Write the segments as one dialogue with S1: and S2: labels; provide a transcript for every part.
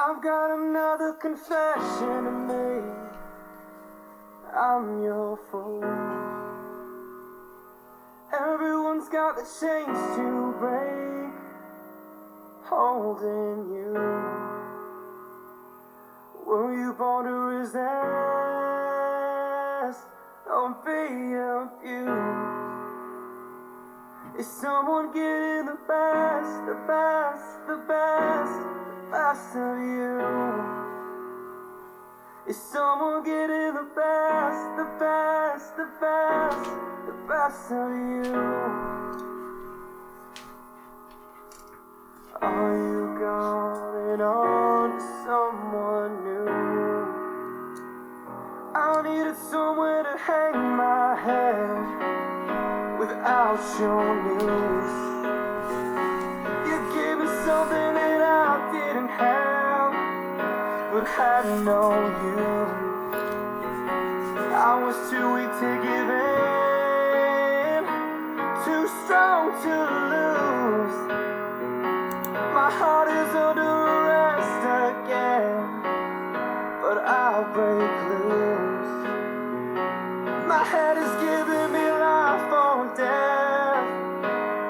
S1: I've got another confession to make. I'm your fool. Everyone's got the chains to break, holding you. Were you born to resist? Don't be abused. Is someone getting the best, the best, the best, the best of you? Is someone getting the best, the best, the best, the best of you? Are you going on to someone new? I needed somewhere to hang my head without your news. You gave me something that I didn't have, but had no use. I was too weak to give in, too strong to lose. My heart is under arrest again, but I'll break loose. My head is giving me life or death,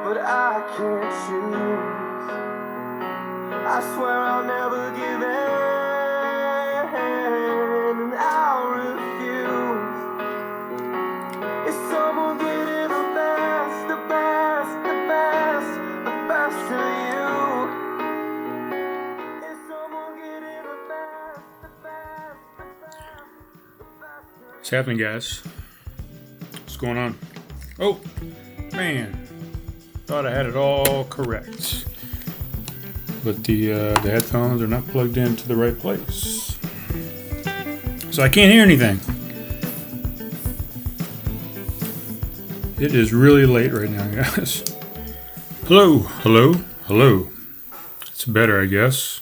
S1: but I can't choose. I swear I'll never give in, and I'll refuse. Is someone getting the best, the best, the best, the best of you? Is someone getting the best, the best, the best, the best of you?
S2: What's happening, guys? What's going on? Oh, man. Thought I had it all correct. But the headphones are not plugged into the right place. So I can't hear anything. It is really late right now, guys. Hello, hello, hello. It's better, I guess.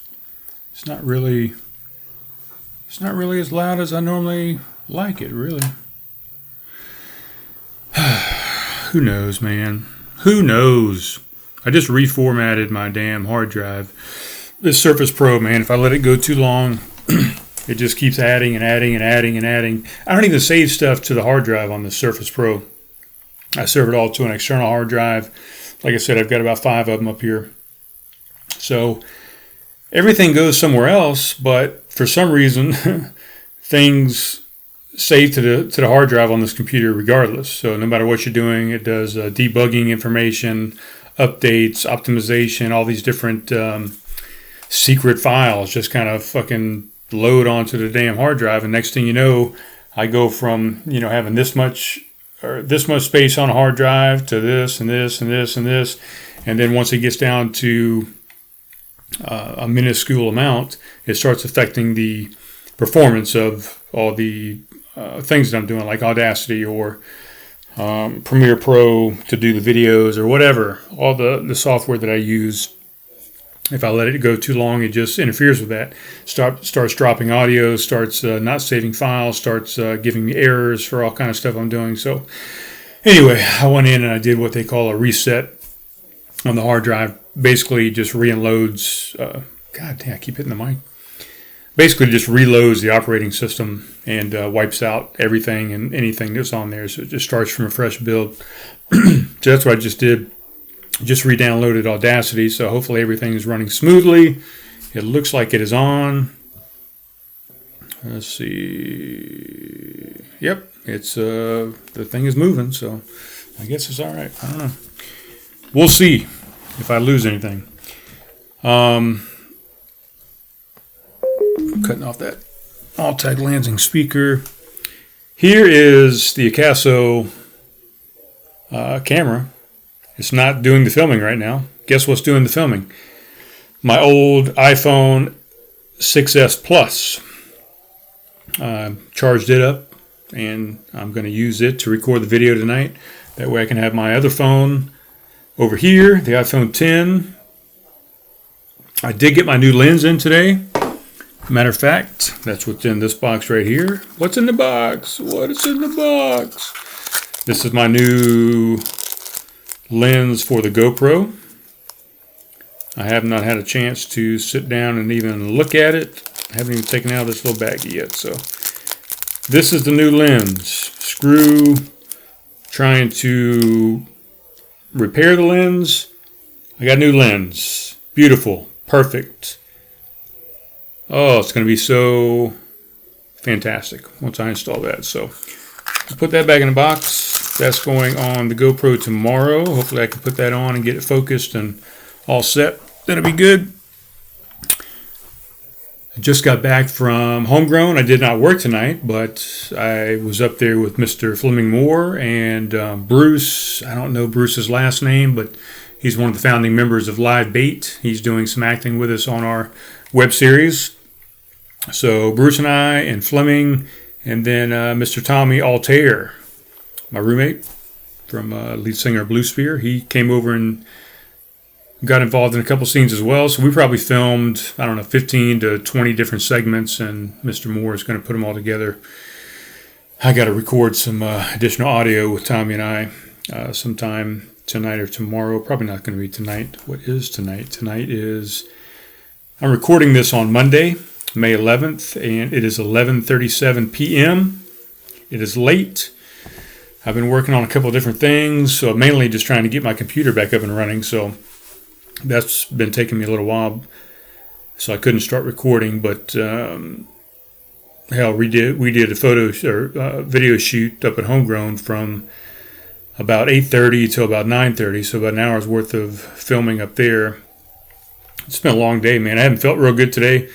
S2: It's not really as loud as I normally like it, really. Who knows, man? Who knows? I just reformatted my damn hard drive. This Surface Pro, man, if I let it go too long, it just keeps adding and adding and adding and adding. I don't even save stuff to the hard drive on the Surface Pro. I serve it all to an external hard drive. Like I said, I've got about 5 of them up here. So everything goes somewhere else, but for some reason, things save to the hard drive on this computer regardless. So no matter what you're doing, it does debugging information, updates, optimization, all these different secret files just kind of fucking load onto the damn hard drive. And next thing you know, I go from, having this much space on a hard drive to this and this and this and this. And then once it gets down to a minuscule amount, it starts affecting the performance of all the things that I'm doing, like Audacity or Premiere Pro to do the videos or whatever. All the software that I use, if I let it go too long, it just interferes with that. Starts dropping audio, starts not saving files, starts giving me errors for all kind of stuff I'm doing. So anyway, I went in and I did what they call a reset on the hard drive. Basically just re-unloads, God damn, I keep hitting the mic. Basically just reloads the operating system and wipes out everything and anything that's on there. So it just starts from a fresh build. So that's what I just did. Just re-downloaded Audacity. So hopefully everything is running smoothly. It looks like it is on. Let's see. Yep, it's the thing is moving. So I guess it's all right. I don't know. We'll see if I lose anything. Cutting off that Altec Lansing speaker. Here is the Acoustical camera. It's not doing the filming right now. Guess what's doing the filming? My old iPhone 6S Plus. Charged it up, and I'm going to use it to record the video tonight. That way I can have my other phone over here, the iPhone 10. I did get my new lens in today. Matter of fact, that's what's in this box right here. What's in the box? What is in the box? This is my new lens for the GoPro. I have not had a chance to sit down and even look at it. I haven't even taken out this little baggie yet. So this is the new lens. Screw, trying to repair the lens. I got a new lens. Beautiful. Perfect. Oh, it's going to be so fantastic once I install that. So I'll put that back in the box. That's going on the GoPro tomorrow. Hopefully I can put that on and get it focused and all set. That'll be good. I just got back from Homegrown. I did not work tonight, but I was up there with Mr. Fleming Moore and Bruce. I don't know Bruce's last name, but he's one of the founding members of Live Bait. He's doing some acting with us on our web series. So Bruce and I and Fleming, and then Mr. Tommy Altair, my roommate from lead singer of Blue Spear. He came over and got involved in a couple scenes as well. So we probably filmed, 15 to 20 different segments, and Mr. Moore is going to put them all together. I got to record some additional audio with Tommy and I sometime tonight or tomorrow. Probably not going to be tonight. What is tonight? Tonight is, I'm recording this on Monday, May 11th, and it is 11:37 p.m. It is late. I've been working on a couple of different things, so mainly just trying to get my computer back up and running. So that's been taking me a little while, so I couldn't start recording. But hell, we did a photo or video shoot up at Homegrown from about 8:30 till about 9:30, so about an hour's worth of filming up there. It's been a long day, man. I haven't felt real good today.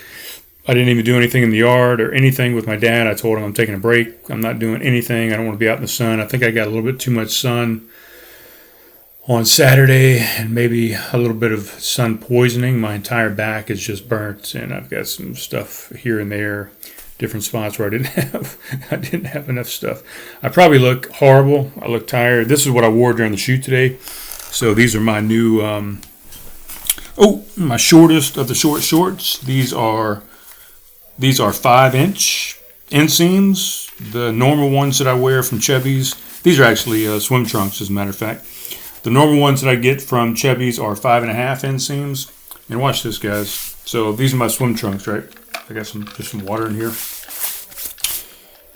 S2: I didn't even do anything in the yard or anything with my dad. I told him I'm taking a break. I'm not doing anything. I don't want to be out in the sun. I think I got a little bit too much sun on Saturday and maybe a little bit of sun poisoning. My entire back is just burnt, and I've got some stuff here and there, different spots where I didn't have enough stuff. I probably look horrible. I look tired. This is what I wore during the shoot today. So these are my new, my shortest of the short shorts. These are 5-inch inseams. The normal ones that I wear from Chubby's, these are actually swim trunks, as a matter of fact. The normal ones that I get from Chubby's are 5.5 inseams. And watch this, guys. So these are my swim trunks, right? I got just some water in here.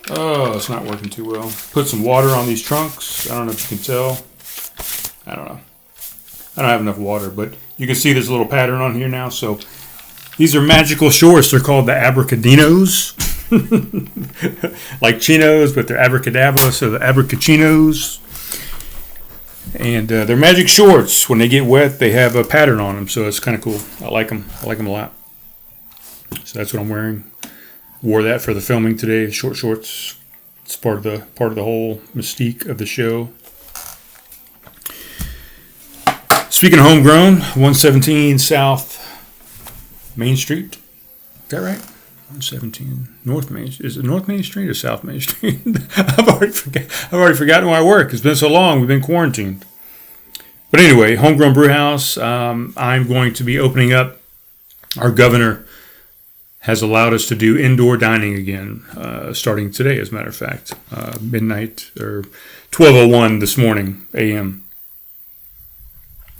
S2: Oh, it's not working too well. Put some water on these trunks. I don't know if you can tell. I don't know. I don't have enough water, but you can see there's a little pattern on here now. So these are magical shorts. They're called the Abracadinos. Like chinos, but they're abracadabra, so the abracachinos. And they're magic shorts. When they get wet, they have a pattern on them, so it's kind of cool. I like them. I like them a lot. So that's what I'm wearing. Wore that for the filming today. Short shorts. It's part of the whole mystique of the show. Speaking of Homegrown, 117 South Main Street. Is that right? 117 North Main. Is it North Main Street or South Main Street? I've already forgotten where I work. It's been so long. We've been quarantined. But anyway, Homegrown Brew House. I'm going to be opening up. Our governor has allowed us to do indoor dining again, starting today, as a matter of fact, midnight or 12:01 this morning a.m.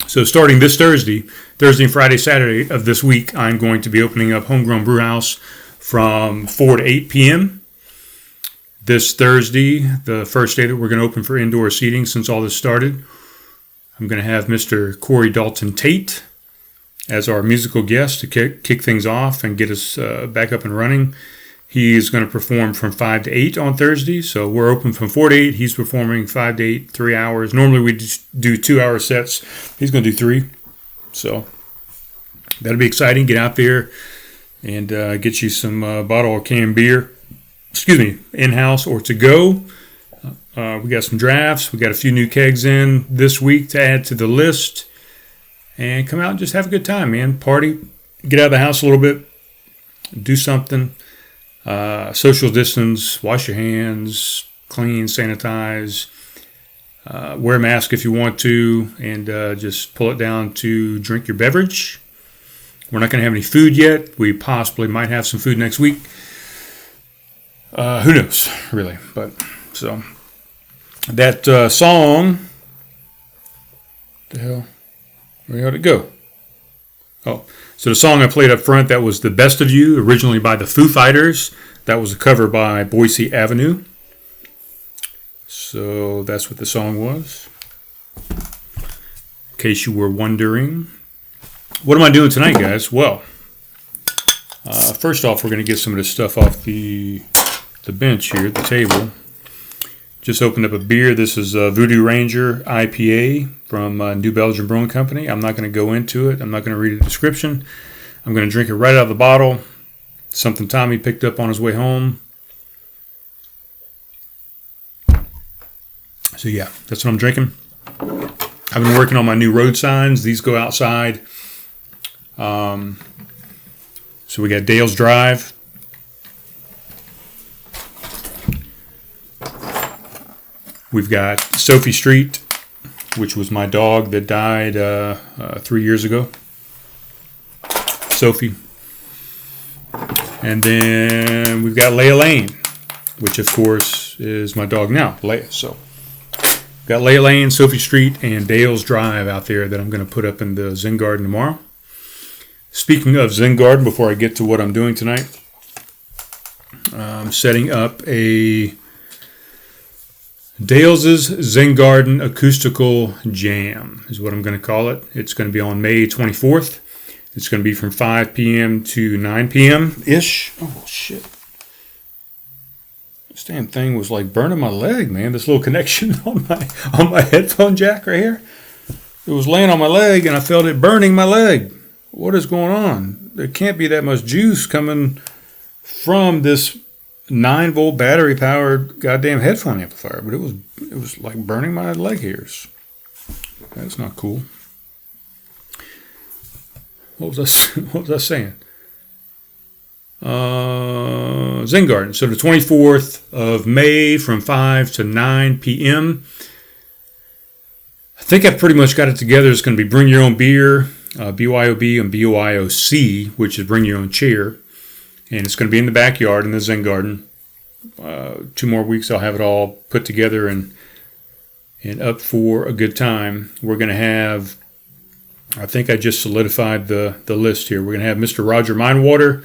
S2: So starting this Thursday and Friday, Saturday of this week, I'm going to be opening up Homegrown Brew House from 4 to 8 p.m. This Thursday, the first day that we're going to open for indoor seating since all this started, I'm going to have Mr. Corey Dalton Tate as our musical guest to kick things off and get us back up and running. He's going to perform from 5 to 8 on Thursday. So we're open from 4 to 8. He's performing 5 to 8, 3 hours. Normally we just do 2-hour sets. He's going to do 3. So that'll be exciting. Get out there and get you some bottle or canned beer. In-house or to go. We got some drafts. We got a few new kegs in this week to add to the list. And come out and just have a good time, man. Party. Get out of the house a little bit. Do something. Social distance, wash your hands, clean, sanitize, wear a mask if you want to, and just pull it down to drink your beverage. We're not going to have any food yet. We possibly might have some food next week. Who knows, really? But so that song, the hell, where did it go? Oh, so the song I played up front, that was The Best of You, originally by the Foo Fighters. That was a cover by Boise Avenue. So that's what the song was. In case you were wondering. What am I doing tonight, guys? Well, first off, we're going to get some of this stuff off the bench here, the table. Just opened up a beer. This is VooDoo Ranger IPA from New Belgium Brewing Company. I'm not going to go into it. I'm not going to read the description. I'm going to drink it right out of the bottle. Something Tommy picked up on his way home. So yeah, that's what I'm drinking. I've been working on my new road signs. These go outside. So we got Dale's Drive. We've got Sophie Street, which was my dog that died 3 years ago. Sophie. And then we've got Leia Lane, which of course is my dog now, Leia. So we've got Leia Lane, Sophie Street, and Dale's Drive out there that I'm going to put up in the Zen Garden tomorrow. Speaking of Zen Garden, before I get to what I'm doing tonight, I'm setting up a Dale's Zen Garden Acoustical Jam is what I'm going to call it. It's going to be on May 24th. It's going to be from 5 p.m. to 9 p.m.-ish. Oh, shit. This damn thing was like burning my leg, man. This little connection on my headphone jack right here. It was laying on my leg, and I felt it burning my leg. What is going on? There can't be that much juice coming from this 9-volt battery-powered goddamn headphone amplifier, but it was like burning my leg hairs. That's not cool. What was I saying? Zen Garden. So the 24th of May from 5 to 9 p.m. I think I pretty much got it together. It's going to be bring your own beer, BYOB and BYOC, which is bring your own chair. And it's going to be in the backyard in the Zen Garden. 2 more weeks, I'll have it all put together and up for a good time. We're going to have, I think I just solidified the list here. We're going to have Mr. Roger Minewater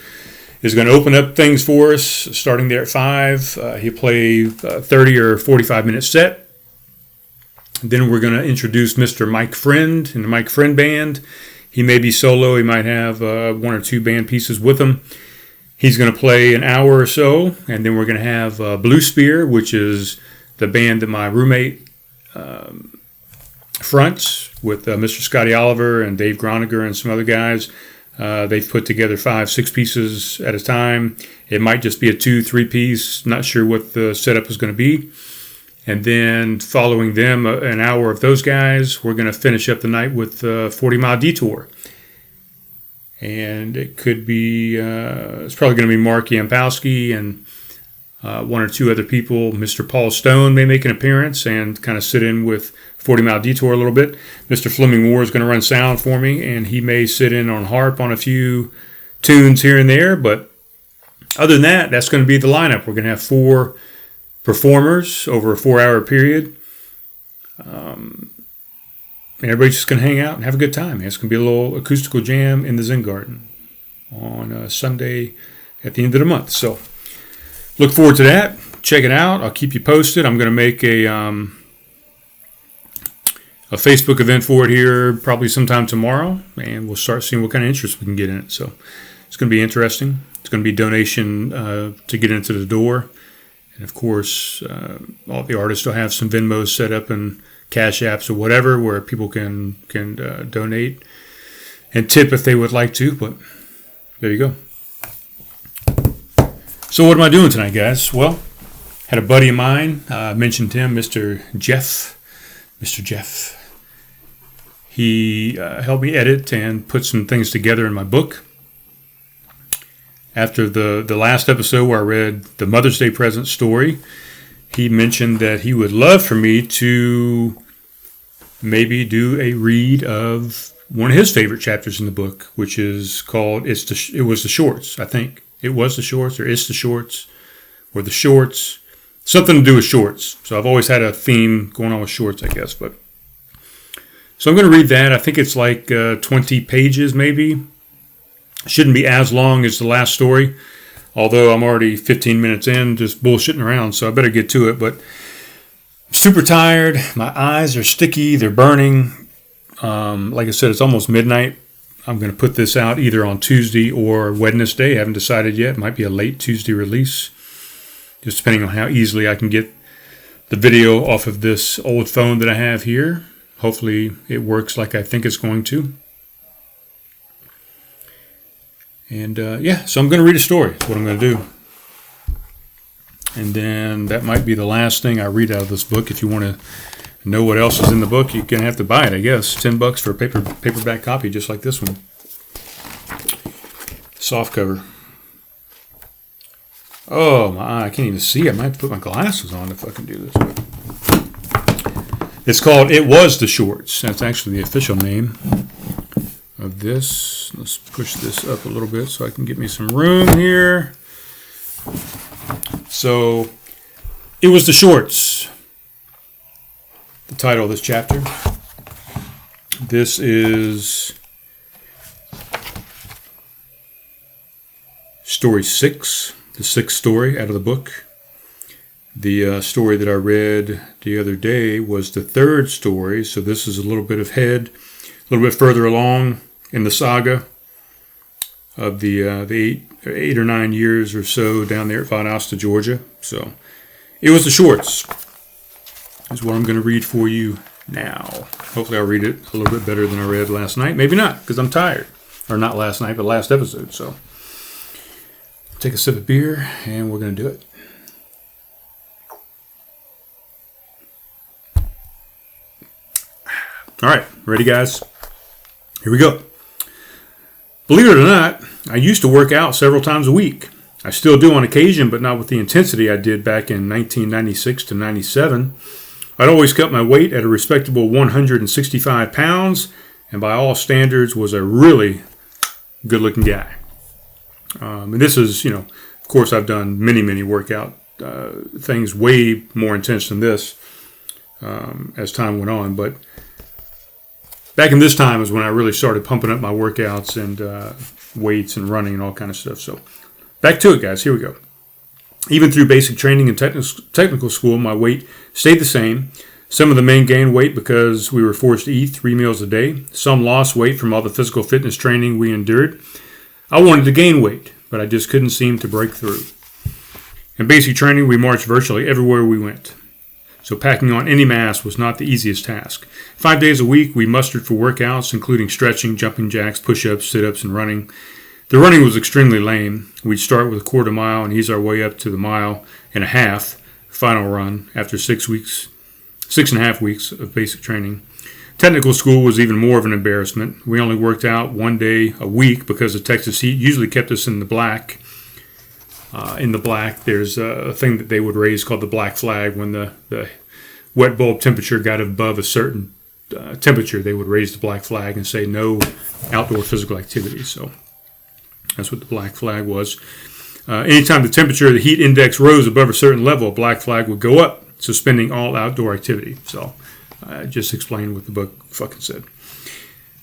S2: is going to open up things for us starting there at 5. He'll play 30 or 45-minute set. Then we're going to introduce Mr. Mike Friend and the Mike Friend Band. He may be solo. He might have 1 or 2 band pieces with him. He's going to play an hour or so, and then we're going to have Blue Spear, which is the band that my roommate fronts with Mr. Scotty Oliver and Dave Groniger and some other guys. They've put together 5-6 pieces at a time. It might just be a 2-3 piece. Not sure what the setup is going to be. And then following them, an hour of those guys, we're going to finish up the night with 40 Mile Detour. And it could be, it's probably going to be Mark Yampowski and 1 or 2 other people. Mr. Paul Stone may make an appearance and kind of sit in with 40 Mile Detour a little bit. Mr. Fleming Moore is going to run sound for me, and he may sit in on harp on a few tunes here and there. But other than that, that's going to be the lineup. We're going to have 4 performers over a 4-hour period. And everybody's just going to hang out and have a good time. It's going to be a little acoustical jam in the Zen Garden on Sunday at the end of the month. So look forward to that. Check it out. I'll keep you posted. I'm going to make a Facebook event for it here probably sometime tomorrow, and we'll start seeing what kind of interest we can get in it. So it's going to be interesting. It's going to be donation to get into the door. And, of course, all the artists will have some Venmos set up and Cash Apps or whatever where people can donate and tip if they would like to. But there you go. So what am I doing tonight, guys? Well, had a buddy of mine, mentioned him, Mr. Jeff. Mr. Jeff. He helped me edit and put some things together in my book. After the last episode where I read the Mother's Day present story, he mentioned that he would love for me to maybe do a read of one of his favorite chapters in the book, which is called It Was the Shorts, I think. It was the shorts, or it's the shorts, or the shorts. Something to do with shorts. So I've always had a theme going on with shorts, I guess. So I'm going to read that. I think it's like 20 pages maybe. Shouldn't be as long as the last story, although I'm already 15 minutes in just bullshitting around, so I better get to it. But I'm super tired. My eyes are sticky. They're burning. Like I said, it's almost midnight. I'm going to put this out either on Tuesday or Wednesday. I haven't decided yet. It might be a late Tuesday release, just depending on how easily I can get the video off of this old phone that I have here. Hopefully it works like I think it's going to. And so I'm going to read a story. That's what I'm going to do. And then that might be the last thing I read out of this book. If you want to know what else is in the book, you're going to have to buy it, I guess. $10 for a paperback copy, just like this one. Soft cover. Oh, my eye, I can't even see. I might have to put my glasses on if I can do this. It's called It Was the Shorts. That's actually the official name of this. Let's push this up a little bit so I can get me some room here. So, It Was the Shorts. The title of this chapter. This is story 6, the 6th story out of the book. The story that I read the other day was the 3rd story, so this is a little bit ahead, a little bit further along in the saga of the 8 or 9 years or so down there at Valdosta, Georgia. So, It Was the Shorts. Is what I'm going to read for you now. Hopefully I'll read it a little bit better than I read last night. Maybe not, because I'm tired. Or not last night, but last episode. So, take a sip of beer, and we're going to do it. All right, ready, guys? Here we go. Believe it or not, I used to work out several times a week. I still do on occasion, but not with the intensity I did back in 1996 to 97. I'd always kept my weight at a respectable 165 pounds, and by all standards was a really good-looking guy. And this is, of course I've done many workout things way more intense than this as time went on, but back in this time is when I really started pumping up my workouts and weights and running and all kind of stuff. So back to it, guys. Here we go. Even through basic training and technical school, my weight stayed the same. Some of the men gained weight because we were forced to eat 3 meals a day. Some lost weight from all the physical fitness training we endured. I wanted to gain weight, but I just couldn't seem to break through. In basic training, we marched virtually everywhere we went. So packing on any mass was not the easiest task. 5 days a week, we mustered for workouts, including stretching, jumping jacks, push-ups, sit-ups, and running. The running was extremely lame. We'd start with a quarter mile and ease our way up to the 1.5 miles final run after 6.5 weeks of basic training. Technical school was even more of an embarrassment. We only worked out 1 day a week because the Texas heat usually kept us in the black. There's a thing that they would raise called the black flag. When the wet bulb temperature got above a certain temperature, they would raise the black flag and say no outdoor physical activity. So that's what the black flag was. Anytime the temperature of the heat index rose above a certain level, a black flag would go up, suspending all outdoor activity. So I just explained what the book fucking said.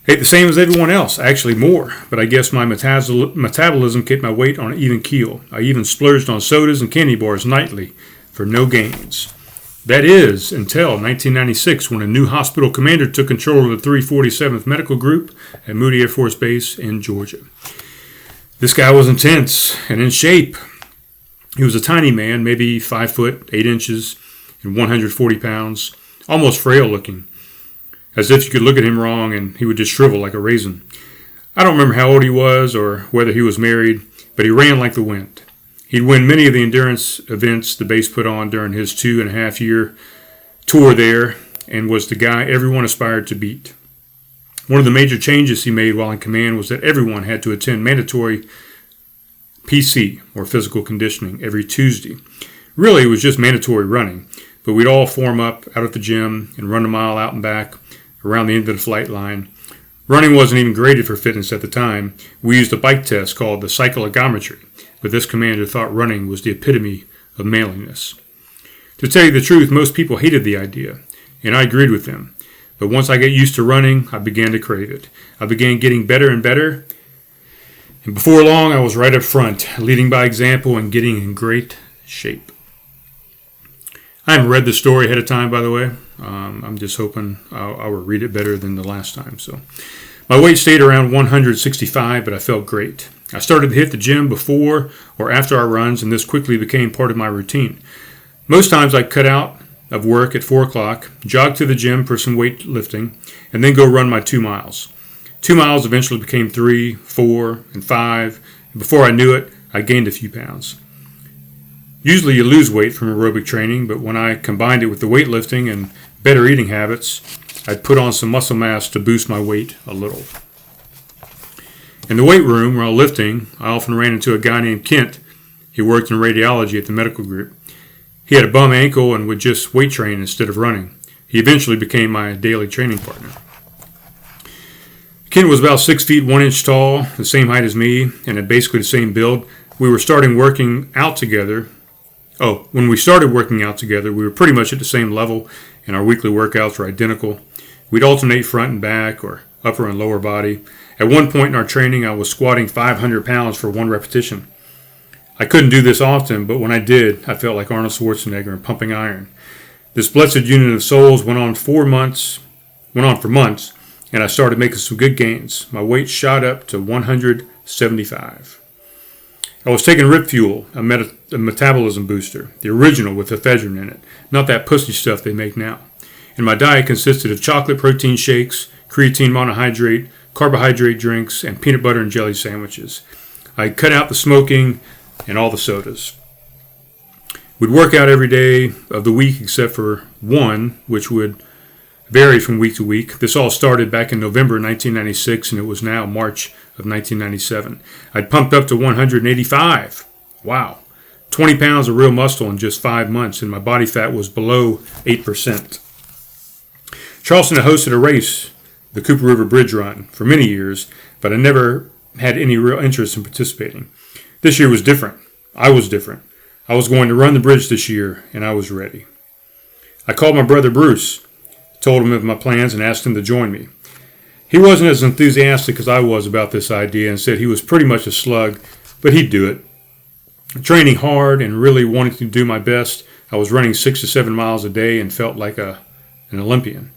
S2: Ate the same as everyone else, actually more, but I guess my metabolism kept my weight on an even keel. I even splurged on sodas and candy bars nightly for no gains. That is, until 1996, when a new hospital commander took control of the 347th Medical Group at Moody Air Force Base in Georgia. This guy was intense and in shape. He was a tiny man, maybe 5 foot, 8 inches, and 140 pounds, almost frail looking, as if you could look at him wrong and he would just shrivel like a raisin. I don't remember how old he was or whether he was married, but he ran like the wind. He'd win many of the endurance events the base put on during his 2.5-year tour there and was the guy everyone aspired to beat. One of the major changes he made while in command was that everyone had to attend mandatory PC, or physical conditioning, every Tuesday. Really, it was just mandatory running, but we'd all form up out at the gym and run a mile out and back around the end of the flight line. Running wasn't even graded for fitness at the time. We used a bike test called the cyclogometry, but this commander thought running was the epitome of manliness. To tell you the truth, most people hated the idea, and I agreed with them. but once I got used to running, I began to crave it. I began getting better and better, and before long, I was right up front, leading by example and getting in great shape. I haven't read the story ahead of time, by the way. I'm just hoping I will read it better than the last time. So, my weight stayed around 165, but I felt great. I started to hit the gym before or after our runs, and this quickly became part of my routine. Most times I'd cut out of work at 4 o'clock, jog to the gym for some weightlifting, and then go run my 2 miles. 2 miles eventually became 3, 4, and 5, and before I knew it, I gained a few pounds. Usually you lose weight from aerobic training, but when I combined it with the weightlifting and better eating habits, I'd put on some muscle mass to boost my weight a little. In the weight room, while lifting, I often ran into a guy named Kent. He worked in radiology at the medical group. He had a bum ankle and would just weight train instead of running. He eventually became my daily training partner. Kent was about 6 feet 1 inch tall, the same height as me, and had basically the same build. When we started working out together, we were pretty much at the same level, and our weekly workouts were identical. We'd alternate front and back, or upper and lower body. At one point in our training, I was squatting 500 pounds for 1 repetition. I couldn't do this often, but when I did, I felt like Arnold Schwarzenegger and pumping iron. This blessed union of souls went on for months, and I started making some good gains. My weight shot up to 175. I was taking Rip Fuel, a metabolism booster, the original with ephedrine in it, not that pussy stuff they make now. And my diet consisted of chocolate protein shakes, creatine monohydrate, carbohydrate drinks, and peanut butter and jelly sandwiches. I cut out the smoking and all the sodas. We'd work out every day of the week except for one, which would vary from week to week. This all started back in November 1996, and it was now March of 1997. I'd pumped up to 185. Wow. 20 pounds of real muscle in just 5 months, and my body fat was below 8%. Charleston had hosted a race, the Cooper River Bridge Run, for many years, but I never had any real interest in participating. This year was different. I was different. I was going to run the bridge this year, and I was ready. I called my brother Bruce, told him of my plans, and asked him to join me. He wasn't as enthusiastic as I was about this idea and said he was pretty much a slug, but he'd do it. Training hard and really wanting to do my best, I was running 6 to 7 miles a day and felt like an Olympian.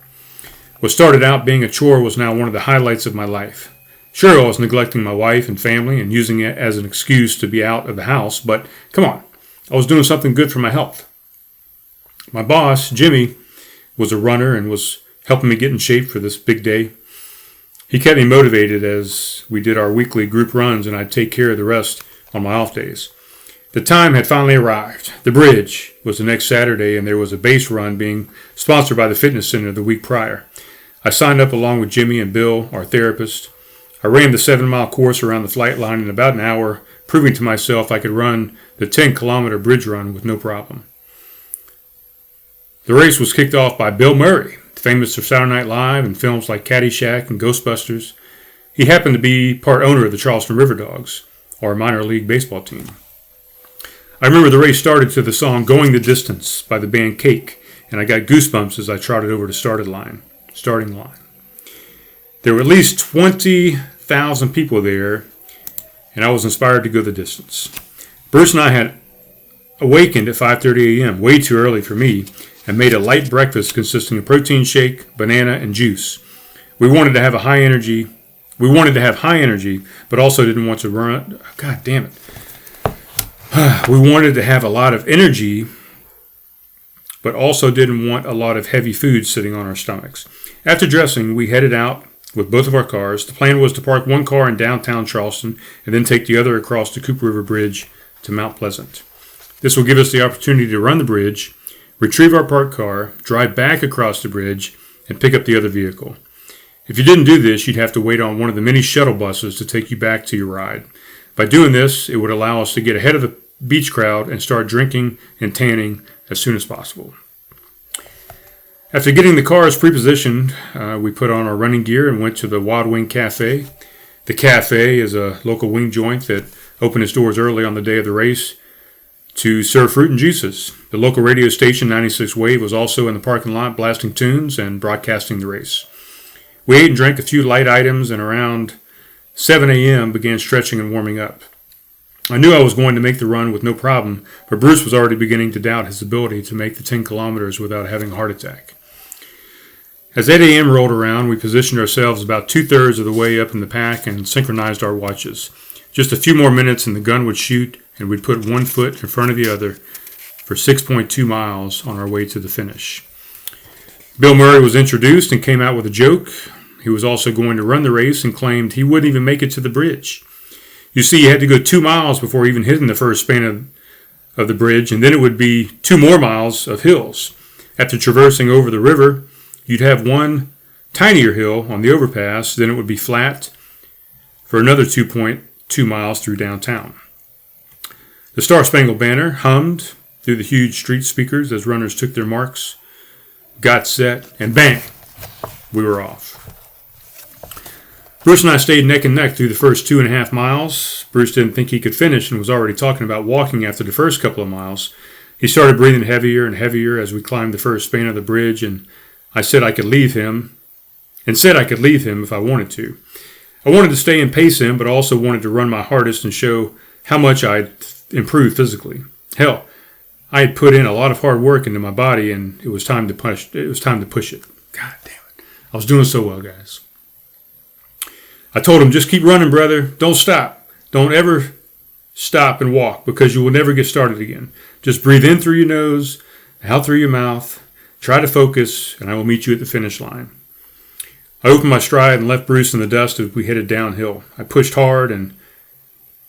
S2: What started out being a chore was now one of the highlights of my life. Sure, I was neglecting my wife and family and using it as an excuse to be out of the house, but come on, I was doing something good for my health. My boss, Jimmy, was a runner and was helping me get in shape for this big day. He kept me motivated as we did our weekly group runs, and I'd take care of the rest on my off days. The time had finally arrived. The bridge was the next Saturday, and there was a base run being sponsored by the fitness center the week prior. I signed up along with Jimmy and Bill, our therapist. I ran the 7-mile course around the flight line in about an hour, proving to myself I could run the 10-kilometer bridge run with no problem. The race was kicked off by Bill Murray, famous for Saturday Night Live and films like Caddyshack and Ghostbusters. He happened to be part owner of the Charleston River Dogs, our minor league baseball team. I remember the race started to the song Going the Distance by the band Cake, and I got goosebumps as I trotted over the starting line. There were at least 20,000 people there, and I was inspired to go the distance. Bruce and I had awakened at 5:30 a.m., way too early for me, and made a light breakfast consisting of protein shake, banana, and juice. We wanted to have high energy, but also didn't want to run. God damn it. We wanted to have a lot of energy, but also didn't want a lot of heavy food sitting on our stomachs. After dressing, we headed out with both of our cars. The plan was to park one car in downtown Charleston and then take the other across the Cooper River Bridge to Mount Pleasant. This will give us the opportunity to run the bridge, retrieve our parked car, drive back across the bridge, and pick up the other vehicle. If you didn't do this, you'd have to wait on one of the many shuttle buses to take you back to your ride. By doing this, it would allow us to get ahead of the beach crowd and start drinking and tanning as soon as possible. After getting the cars pre-positioned, we put on our running gear and went to the Wild Wing Cafe. The cafe is a local wing joint that opened its doors early on the day of the race. to serve fruit and juices. The local radio station, 96 Wave, was also in the parking lot blasting tunes and broadcasting the race. We ate and drank a few light items, and around 7 a.m. began stretching and warming up. I knew I was going to make the run with no problem, but Bruce was already beginning to doubt his ability to make the 10 kilometers without having a heart attack. As 8 a.m. rolled around, we positioned ourselves about two-thirds of the way up in the pack and synchronized our watches. Just a few more minutes and the gun would shoot, and we'd put one foot in front of the other for 6.2 miles on our way to the finish. Bill Murray was introduced and came out with a joke. He was also going to run the race and claimed he wouldn't even make it to the bridge. You see, he had to go 2 miles before even hitting the first span of the bridge, and then it would be 2 more miles of hills. After traversing over the river, you'd have one tinier hill on the overpass, then it would be flat for another 2.2 miles through downtown. The Star Spangled Banner hummed through the huge street speakers as runners took their marks, got set, and bang, we were off. Bruce and I stayed neck and neck through the first 2.5 miles. Bruce didn't think he could finish and was already talking about walking after the first couple of miles. He started breathing heavier and heavier as we climbed the first span of the bridge, and I said I could leave him if I wanted to. I wanted to stay and pace him, but also wanted to run my hardest and show how much I'd improved physically. Hell, I had put in a lot of hard work into my body, and it was time to push it. God damn it. I was doing so well, guys. I told him, just keep running, brother. Don't stop. Don't ever stop and walk, because you will never get started again. Just breathe in through your nose, out through your mouth. Try to focus, and I will meet you at the finish line. I opened my stride and left Bruce in the dust as we headed downhill. I pushed hard and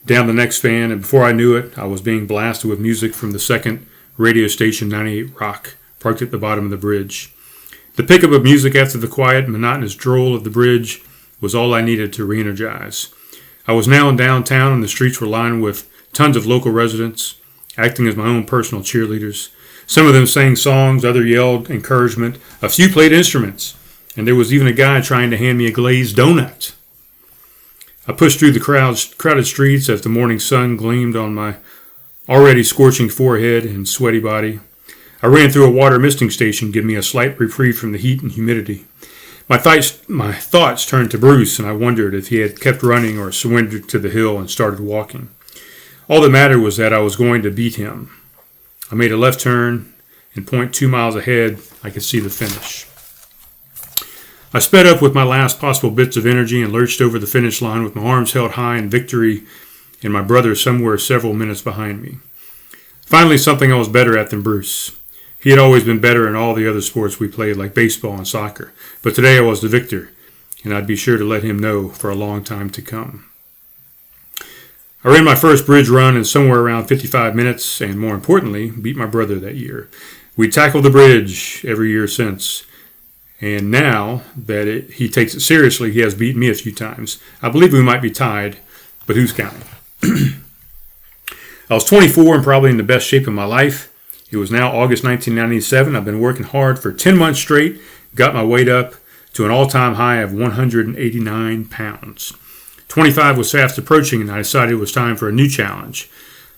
S2: down the next span, and before I knew it, I was being blasted with music from the second radio station, 98 Rock, parked at the bottom of the bridge. The pickup of music after the quiet, monotonous droll of the bridge was all I needed to re-energize. I was now in downtown, and the streets were lined with tons of local residents, acting as my own personal cheerleaders. Some of them sang songs, others yelled encouragement. A few played instruments, and there was even a guy trying to hand me a glazed donut. I pushed through the crowded streets as the morning sun gleamed on my already scorching forehead and sweaty body. I ran through a water misting station, giving me a slight reprieve from the heat and humidity. My thoughts turned to Bruce, and I wondered if he had kept running or surrendered to the hill and started walking. All that mattered was that I was going to beat him. I made a left turn, and 0.2 miles ahead, I could see the finish. I sped up with my last possible bits of energy and lurched over the finish line with my arms held high in victory and my brother somewhere several minutes behind me. Finally, something I was better at than Bruce. He had always been better in all the other sports we played, like baseball and soccer. But today I was the victor, and I'd be sure to let him know for a long time to come. I ran my first bridge run in somewhere around 55 minutes, and more importantly, beat my brother that year. We tackled the bridge every year since, and now that he takes it seriously, he has beaten me a few times. I believe we might be tied, but who's counting? I was 24 and probably in the best shape of my life. It was now August 1997. I've been working hard for 10 months straight, got my weight up to an all-time high of 189 pounds. 25 was fast approaching, and I decided it was time for a new challenge.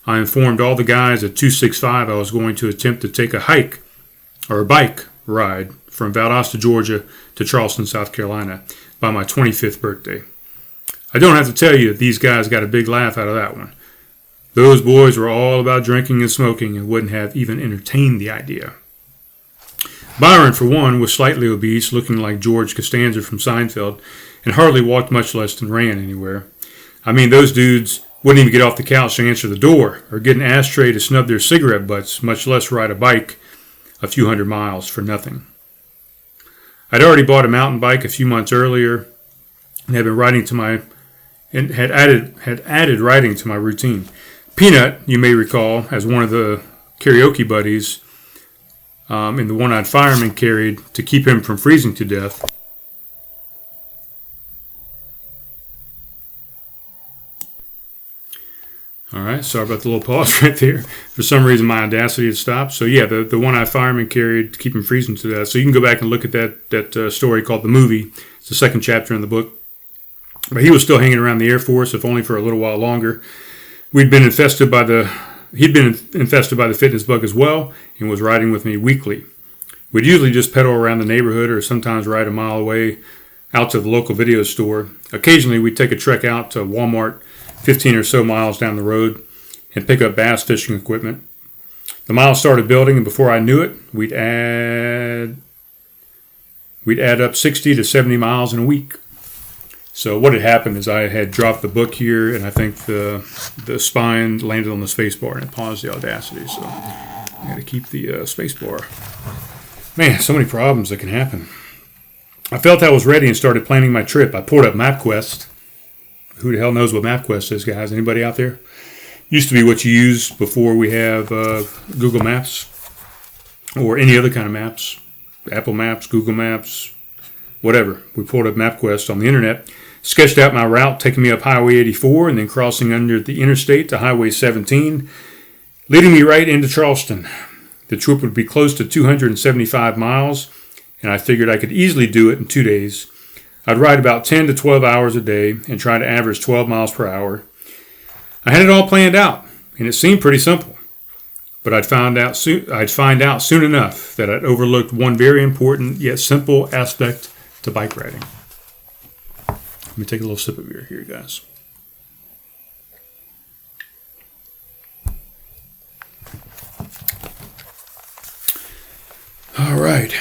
S2: I informed all the guys at 265 I was going to attempt to take a bike ride from Valdosta, Georgia to Charleston, South Carolina by my 25th birthday. I don't have to tell you that these guys got a big laugh out of that one. Those boys were all about drinking and smoking and wouldn't have even entertained the idea. Byron, for one, was slightly obese, looking like George Costanza from Seinfeld, and hardly walked, much less than ran anywhere. I mean, those dudes wouldn't even get off the couch to answer the door or get an ashtray to snub their cigarette butts, much less ride a bike a few hundred miles for nothing. I'd already bought a mountain bike a few months earlier and had added riding to my routine. Peanut, you may recall, as one of the karaoke buddies in the one-eyed fireman carried to keep him from freezing to death. All right, sorry about the little pause right there. For some reason, my Audacity had stopped. So yeah, the one-eyed fireman carried to keep him freezing to death. So you can go back and look at that story called The Movie. It's the second chapter in the book. But he was still hanging around the Air Force, if only for a little while longer. We'd been infested by the he'd been infested by the fitness bug as well and was riding with me weekly. We'd usually just pedal around the neighborhood or sometimes ride a mile away out to the local video store. Occasionally, we'd take a trek out to Walmart 15 or so miles down the road and pick up bass fishing equipment. The miles started building, and before I knew it, we'd add up 60 to 70 miles in a week. So what had happened is I had dropped the book here, and I think the spine landed on the space bar, and it paused the Audacity. So I got to keep the space bar. Man, so many problems that can happen. I felt I was ready and started planning my trip. I pulled up MapQuest. Who the hell knows what MapQuest is, guys? Anybody out there? Used to be what you used before we have Google Maps or any other kind of maps. Apple Maps, Google Maps, whatever. We pulled up MapQuest on the internet, sketched out my route, taking me up Highway 84 and then crossing under the interstate to Highway 17, leading me right into Charleston. The trip would be close to 275 miles, and I figured I could easily do it in 2 days. I'd ride about 10 to 12 hours a day and try to average 12 miles per hour. I had it all planned out, and it seemed pretty simple. But I'd find out soon enough that I'd overlooked one very important yet simple aspect to bike riding. Let me take a little sip of beer here, guys. All right.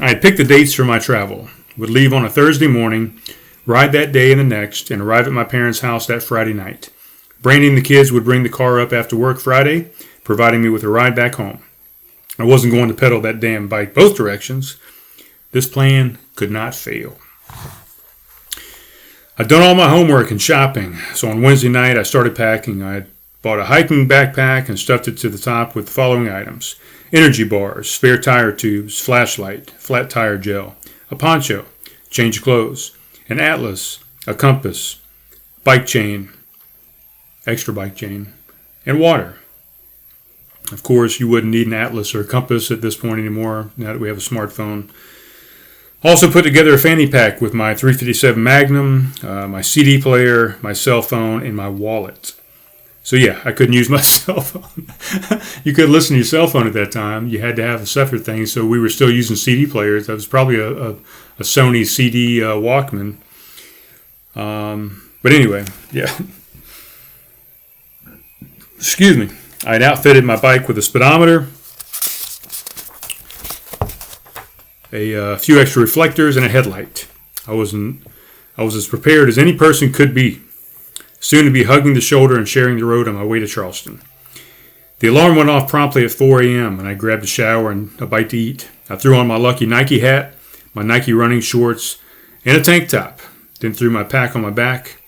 S2: I had picked the dates for my travel. Would leave on a Thursday morning, ride that day and the next, and arrive at my parents' house that Friday night. Brandy and the kids would bring the car up after work Friday, providing me with a ride back home. I wasn't going to pedal that damn bike both directions. This plan could not fail. I'd done all my homework and shopping, so on Wednesday night I started packing. I had bought a hiking backpack and stuffed it to the top with the following items: energy bars, spare tire tubes, flashlight, flat tire gel, a poncho, change of clothes, an atlas, a compass, bike chain, extra bike chain, and water. Of course, you wouldn't need an atlas or a compass at this point anymore, now that we have a smartphone. Also put together a fanny pack with my 357 Magnum, my CD player, my cell phone, and my wallet. So yeah, I couldn't use my cell phone. You couldn't listen to your cell phone at that time. You had to have a separate thing, so we were still using CD players. That was probably a Sony CD Walkman. But anyway, yeah. Excuse me. I had outfitted my bike with a speedometer, a few extra reflectors, and a headlight. I was as prepared as any person could be, soon to be hugging the shoulder and sharing the road on my way to Charleston. The alarm went off promptly at 4 a.m., and I grabbed a shower and a bite to eat. I threw on my lucky Nike hat, my Nike running shorts, and a tank top, then threw my pack on my back.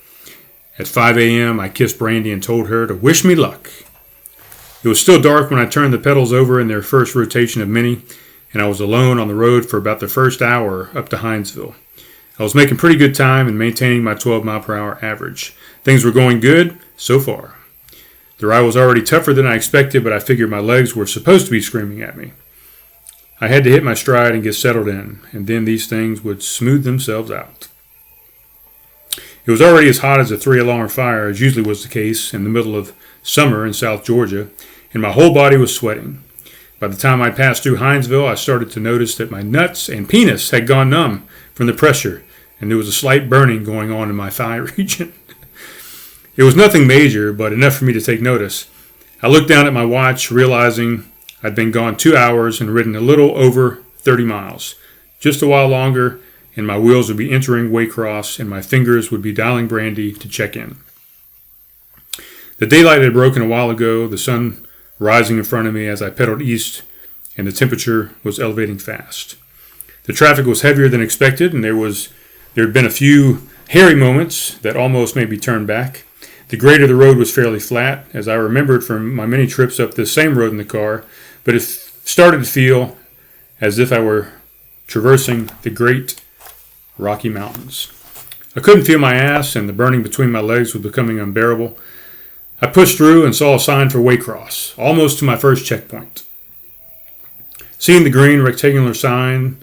S2: At 5 a.m., I kissed Brandy and told her to wish me luck. It was still dark when I turned the pedals over in their first rotation of many, and I was alone on the road for about the first hour up to Hinesville. I was making pretty good time and maintaining my 12 mile per hour average. Things were going good so far. The ride was already tougher than I expected, but I figured my legs were supposed to be screaming at me. I had to hit my stride and get settled in, and then these things would smooth themselves out. It was already as hot as a 3-alarm fire, as usually was the case in the middle of summer in South Georgia, and my whole body was sweating. By the time I passed through Hinesville, I started to notice that my nuts and penis had gone numb from the pressure, and there was a slight burning going on in my thigh region. It was nothing major, but enough for me to take notice. I looked down at my watch, realizing I'd been gone 2 hours and ridden a little over 30 miles. Just a while longer, and my wheels would be entering Waycross, and my fingers would be dialing Brandy to check in. The daylight had broken a while ago, the sun rising in front of me as I pedaled east, and the temperature was elevating fast. The traffic was heavier than expected, and there had been a few hairy moments that almost made me turn back. The grade of the road was fairly flat, as I remembered from my many trips up this same road in the car, but it started to feel as if I were traversing the great Rocky Mountains. I couldn't feel my ass, and the burning between my legs was becoming unbearable. I pushed through and saw a sign for Waycross, almost to my first checkpoint. Seeing the green rectangular sign,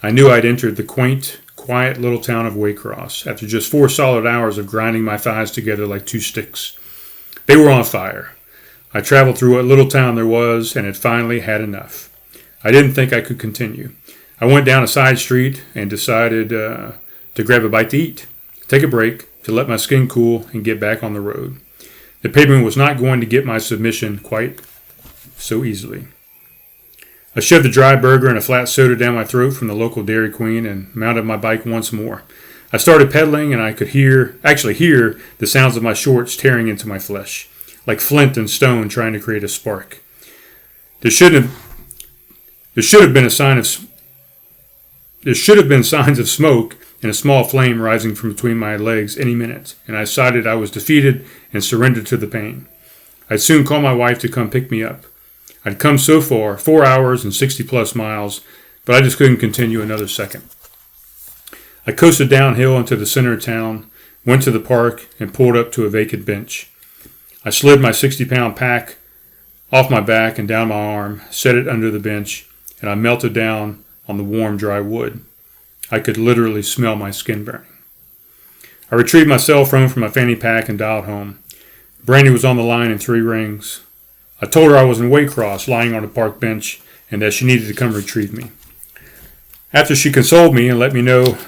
S2: I knew I'd entered the quaint, quiet little town of Waycross after just 4 solid hours of grinding my thighs together like 2 sticks. They were on fire. I traveled through what little town there was and had finally had enough. I didn't think I could continue. I went down a side street and decided to grab a bite to eat, take a break, to let my skin cool and get back on the road. The pavement was not going to get my submission quite so easily. I shoved a dry burger and a flat soda down my throat from the local Dairy Queen and mounted my bike once more. I started pedaling and I could actually hear the sounds of my shorts tearing into my flesh, like flint and stone trying to create a spark. There should have been signs of smoke and a small flame rising from between my legs any minute, and I decided I was defeated and surrendered to the pain. I'd soon call my wife to come pick me up. I'd come so far, 4 hours and 60 plus miles, but I just couldn't continue another second. I coasted downhill into the center of town, went to the park, and pulled up to a vacant bench. I slid my 60-pound pack off my back and down my arm, set it under the bench, and I melted down on the warm, dry wood. I could literally smell my skin burning. I retrieved my cell phone from my fanny pack and dialed home. Brandy was on the line in 3 rings. I told her I was in Waycross, lying on a park bench, and that she needed to come retrieve me. After she consoled me and let me know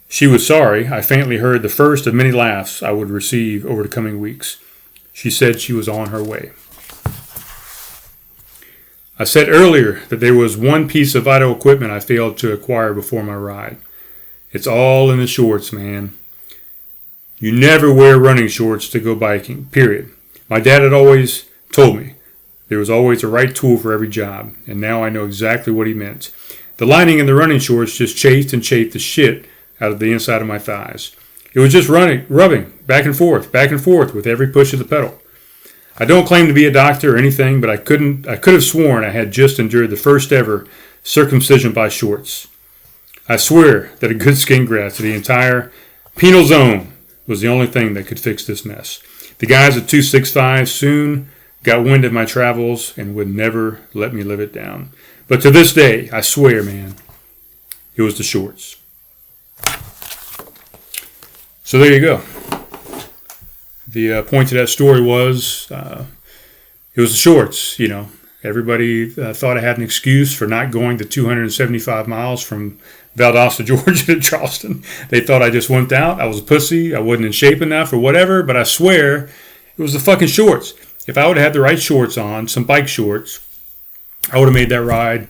S2: she was sorry, I faintly heard the first of many laughs I would receive over the coming weeks. She said she was on her way. I said earlier that there was one piece of vital equipment I failed to acquire before my ride. It's all in the shorts, man. You never wear running shorts to go biking, period. My dad had always told me there was always a right tool for every job, and now I know exactly what he meant. The lining in the running shorts just chafed the shit out of the inside of my thighs. It was just rubbing back and forth with every push of the pedal. I don't claim to be a doctor or anything, but I could have sworn I had just endured the first ever circumcision by shorts. I swear that a good skin graft to the entire penile zone was the only thing that could fix this mess. The guys at 265 soon got wind of my travels and would never let me live it down. But to this day, I swear, man, it was the shorts. So there you go. The point to that story was it was the shorts. You know, everybody thought I had an excuse for not going the 275 miles from Valdosta, Georgia to Charleston. They thought I just went out. I was a pussy. I wasn't in shape enough or whatever. But I swear it was the fucking shorts. If I would have had the right shorts on, some bike shorts, I would have made that ride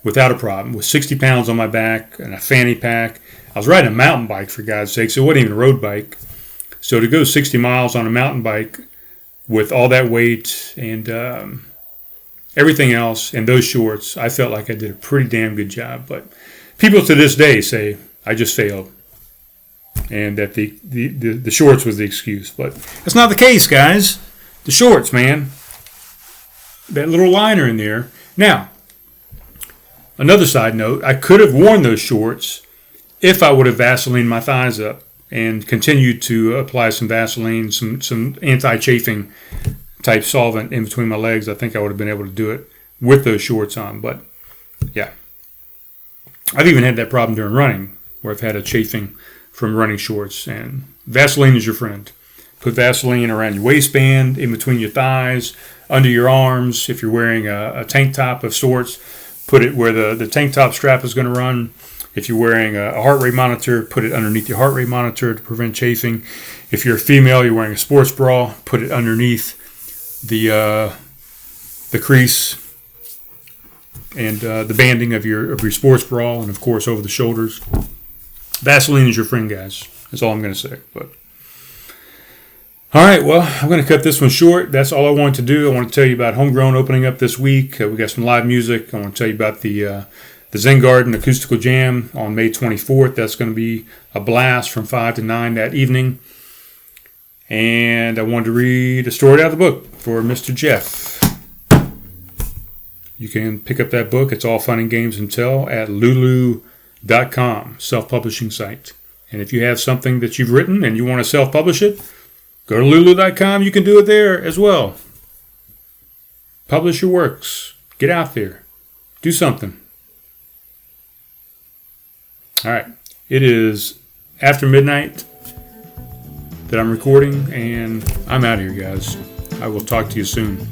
S2: without a problem. With 60 pounds on my back and a fanny pack. I was riding a mountain bike, for God's sakes. It wasn't even a road bike. So to go 60 miles on a mountain bike with all that weight and everything else and those shorts, I felt like I did a pretty damn good job. But people to this day say I just failed and that the shorts was the excuse. But that's not the case, guys. The shorts, man. That little liner in there. Now, another side note, I could have worn those shorts if I would have Vaselined my thighs up and continued to apply some Vaseline, some anti-chafing type solvent in between my legs. I think I would have been able to do it with those shorts on. But, yeah. I've even had that problem during running where I've had a chafing from running shorts. And Vaseline is your friend. Put Vaseline around your waistband, in between your thighs, under your arms. If you're wearing a tank top of sorts, put it where the tank top strap is going to run. If you're wearing a heart rate monitor, put it underneath your heart rate monitor to prevent chafing. If you're a female, you're wearing a sports bra, put it underneath the crease and the banding of your sports bra, and of course over the shoulders. Vaseline is your friend, guys. That's all I'm going to say. But all right, well, I'm going to cut this one short. That's all I wanted to do. I want to tell you about Homegrown opening up this week. We got some live music. I want to tell you about the Zen Garden Acoustical Jam on May 24th. That's going to be a blast from 5 to 9 that evening. And I wanted to read a story out of the book for Mr. Jeff. You can pick up that book. It's all fun and games until at lulu.com, self-publishing site. And if you have something that you've written and you want to self-publish it, go to lulu.com. You can do it there as well. Publish your works. Get out there. Do something. All right. It is after midnight that I'm recording, and I'm out of here, guys. I will talk to you soon.